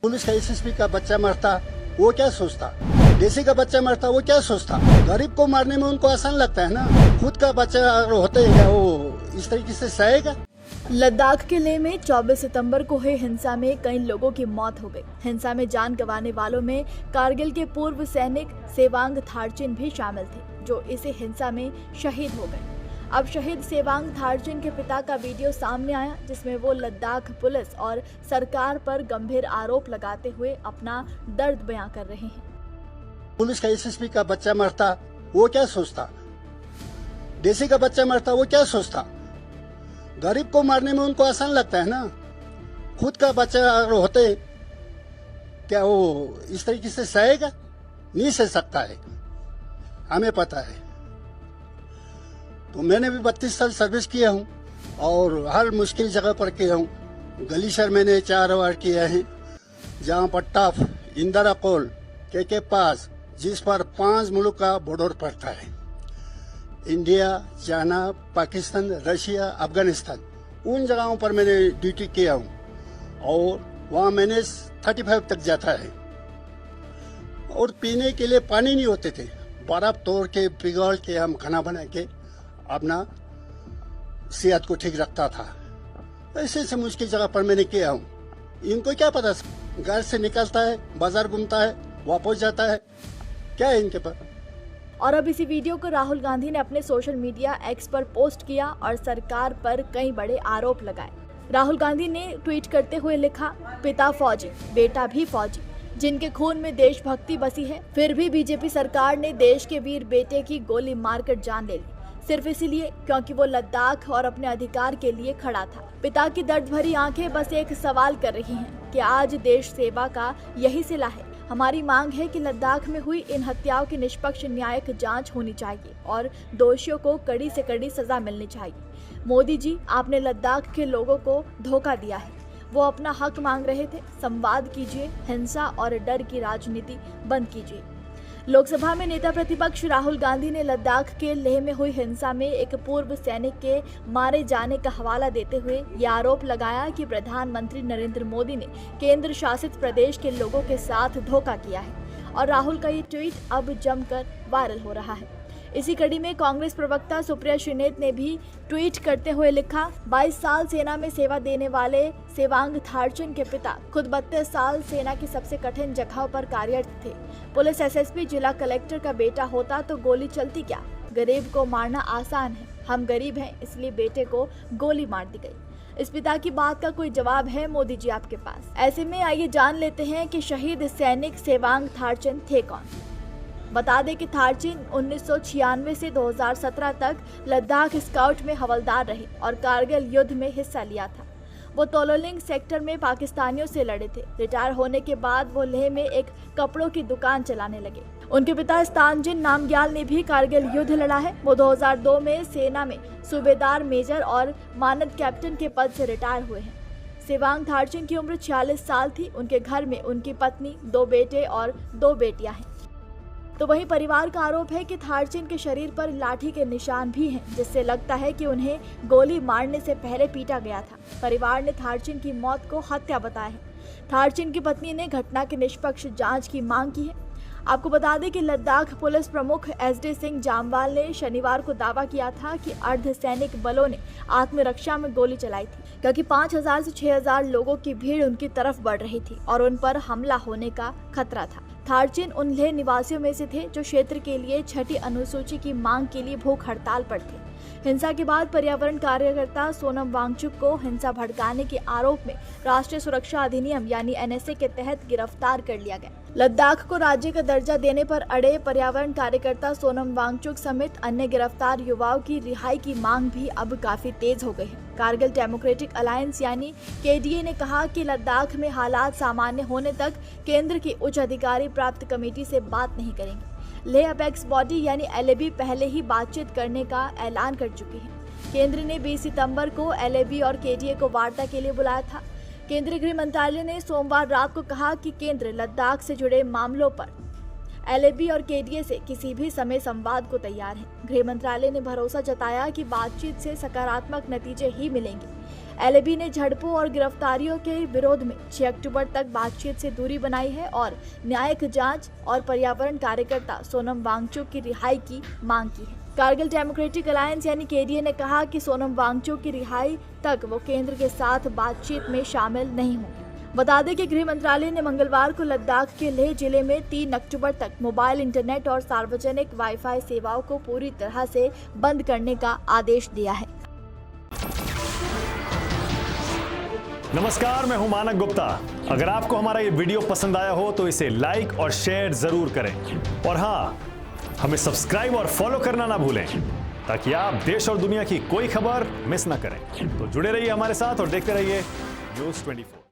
Police का SSP का बच्चा मरता वो क्या सोचता, डीसी का बच्चा मरता वो क्या सोचता। गरीब को मारने में उनको आसान लगता है ना, खुद का बच्चा अगर होते हैं क्या वो इस तरीके से सहेगा। लद्दाख के लेह में 24 सितंबर को हुई हिंसा में कई लोगों की मौत हो गई। हिंसा में जान गंवाने वालों में कारगिल के पूर्व सैनिक सेवांग थारचिन भी शामिल थे, जो इसी हिंसा में शहीद हो गए। अब शहीद सेवांग थारचिन के पिता का वीडियो सामने आया, जिसमें वो लद्दाख पुलिस और सरकार पर गंभीर आरोप लगाते हुए अपना दर्द बयां कर रहे हैं। पुलिस का एसएसपी का बच्चा मरता वो क्या सोचता, डीसी का बच्चा मरता वो क्या सोचता। गरीब को मारने में उनको आसान लगता है ना, खुद का बच्चा अगर होते क्या वो इस तरीके से सहेगा, नहीं सह सकता है, हमें पता है। तो मैंने भी 32 साल सर्विस किया हूँ और हर मुश्किल जगह पर किया हूँ। गली शहर मैंने 4 वार किया है, जहाँ पर टफ इंदिरा कोल के पास, जिस पर 5 मुल्क का बॉर्डर पड़ता है, India, China, Pakistan, Russia, Afghanistan, उन जगहों पर मैंने ड्यूटी किया हूँ और वहाँ मैंने 35 तक जाता है। और पीने के लिए पानी नहीं होते थे, बर्फ तोड़ के पिघल के हम खाना बना के अपना सेहत को ठीक रखता था। ऐसे ऐसे मुश्किल जगह पर मैंने किया हूँ। इनको क्या पता, घर से निकलता है, बाजार घूमता है, वापस जाता है, क्या है इनके पास। और अब इसी वीडियो को राहुल गांधी ने अपने सोशल मीडिया एक्स पर पोस्ट किया और सरकार पर कई बड़े आरोप लगाए। राहुल गांधी ने ट्वीट करते हुए लिखा, पिता फौजी, बेटा भी फौजी, जिनके खून में देशभक्ति बसी है, फिर भी बीजेपी सरकार ने देश के वीर बेटे की गोली मारकर जान ले ली, सिर्फ इसीलिए क्योंकि वो लद्दाख और अपने अधिकार के लिए खड़ा था। पिता की दर्द भरी आंखें बस एक सवाल कर रही हैं कि आज देश सेवा का यही सिला है। हमारी मांग है कि लद्दाख में हुई इन हत्याओं की निष्पक्ष न्यायिक जांच होनी चाहिए और दोषियों को कड़ी से कड़ी सजा मिलनी चाहिए। मोदी जी, आपने लद्दाख के लोगों को धोखा दिया है। वो अपना हक मांग रहे थे। संवाद कीजिए, हिंसा और डर की राजनीति बंद कीजिए। लोकसभा में नेता प्रतिपक्ष राहुल गांधी ने लद्दाख के लेह में हुई हिंसा में एक पूर्व सैनिक के मारे जाने का हवाला देते हुए ये आरोप लगाया कि प्रधानमंत्री नरेंद्र मोदी ने केंद्र शासित प्रदेश के लोगों के साथ धोखा किया है। और राहुल का ये ट्वीट अब जमकर वायरल हो रहा है। इसी कड़ी में कांग्रेस प्रवक्ता सुप्रिया श्रीनेत ने भी ट्वीट करते हुए लिखा, 22 साल सेना में सेवा देने वाले सेवांग थारचिन के पिता खुद 32 साल सेना की सबसे कठिन जगहों पर कार्यरत थे। पुलिस एसएसपी जिला कलेक्टर का बेटा होता तो गोली चलती क्या। गरीब को मारना आसान है, हम गरीब हैं इसलिए बेटे को गोली मार दी गई। इस पिता की बात का कोई जवाब है मोदी जी आपके पास? ऐसे में आइए जान लेते हैं कि शहीद सैनिक सेवांग थारचिन थे कौन। बता दें कि थारचिन 1996 से 2017 तक लद्दाख स्काउट में हवलदार रहे और कारगिल युद्ध में हिस्सा लिया था। वो तोलोलिंग सेक्टर में पाकिस्तानियों से लड़े थे। रिटायर होने के बाद वो लेह में एक कपड़ों की दुकान चलाने लगे। उनके पिता स्तानजिन नामग्याल ने भी कारगिल युद्ध लड़ा है। वो 2002 में सेना में सूबेदार मेजर और मानद कैप्टन के पद से रिटायर हुए हैं। सेवांग थारचिन की उम्र 46 साल थी। उनके घर में उनकी पत्नी, 2 बेटे और 2 बेटियां हैं। तो वहीं परिवार का आरोप है कि थारचिन के शरीर पर लाठी के निशान भी हैं, जिससे लगता है कि उन्हें गोली मारने से पहले पीटा गया था। परिवार ने थारचिन की मौत को हत्या बताया है। थारचिन की पत्नी ने घटना की निष्पक्ष जांच की मांग की है। आपको बता दें कि लद्दाख पुलिस प्रमुख SD सिंह जामवाल ने शनिवार को दावा किया था कि अर्धसैनिक बलों ने आत्मरक्षा में गोली चलाई थी, क्योंकि 5000 से 6000 लोगों की भीड़ उनकी तरफ बढ़ रही थी और उन पर हमला होने का खतरा था। थारचिन उन लेह निवासियों में से थे जो क्षेत्र के लिए 6ठी अनुसूची की मांग के लिए भूख हड़ताल पर थे। हिंसा के बाद पर्यावरण कार्यकर्ता सोनम वांगचुक को हिंसा भड़काने के आरोप में राष्ट्रीय सुरक्षा अधिनियम यानी NSA के तहत गिरफ्तार कर लिया गया। लद्दाख को राज्य का दर्जा देने पर अड़े पर्यावरण कार्यकर्ता सोनम वांगचुक समेत अन्य गिरफ्तार युवाओं की रिहाई की मांग भी अब काफी तेज हो गई है। कारगिल डेमोक्रेटिक अलायंस यानी KDA ने कहा कि लद्दाख में हालात सामान्य होने तक केंद्र की उच्च अधिकारी प्राप्त कमेटी से बात नहीं करेंगे। लेह अपेक्स बॉडी यानी LAB पहले ही बातचीत करने का ऐलान कर चुकी है। केंद्र ने 20 सितंबर को LAB और KDA को वार्ता के लिए बुलाया था। केंद्रीय गृह मंत्रालय ने सोमवार रात को कहा कि केंद्र लद्दाख से जुड़े मामलों पर LAB और KDA से किसी भी समय संवाद को तैयार है। गृह मंत्रालय ने भरोसा जताया कि बातचीत से सकारात्मक नतीजे ही मिलेंगे। एलएबी ने झड़पों और गिरफ्तारियों के विरोध में 6 अक्टूबर तक बातचीत से दूरी बनाई है और न्यायिक जांच और पर्यावरण कार्यकर्ता सोनम वांगचुक की रिहाई की मांग की है। कारगिल डेमोक्रेटिक अलायंस यानी केडीए ने कहा कि सोनम वांगचुक की रिहाई तक वो केंद्र के साथ बातचीत में शामिल नहीं होंगे। बता दें कि गृह मंत्रालय ने मंगलवार को लद्दाख के लेह जिले में 3 अक्टूबर तक मोबाइल इंटरनेट और सार्वजनिक वाईफाई सेवाओं को पूरी तरह से बंद करने का आदेश दिया है। नमस्कार, मैं हूं मानक गुप्ता। अगर आपको हमारा ये वीडियो पसंद आया हो तो इसे लाइक और शेयर जरूर करें और हाँ, हमें सब्सक्राइब और फॉलो करना ना भूलें ताकि आप देश और दुनिया की कोई खबर मिस ना करें। तो जुड़े रहिए हमारे साथ और देखते रहिए न्यूज़ 24।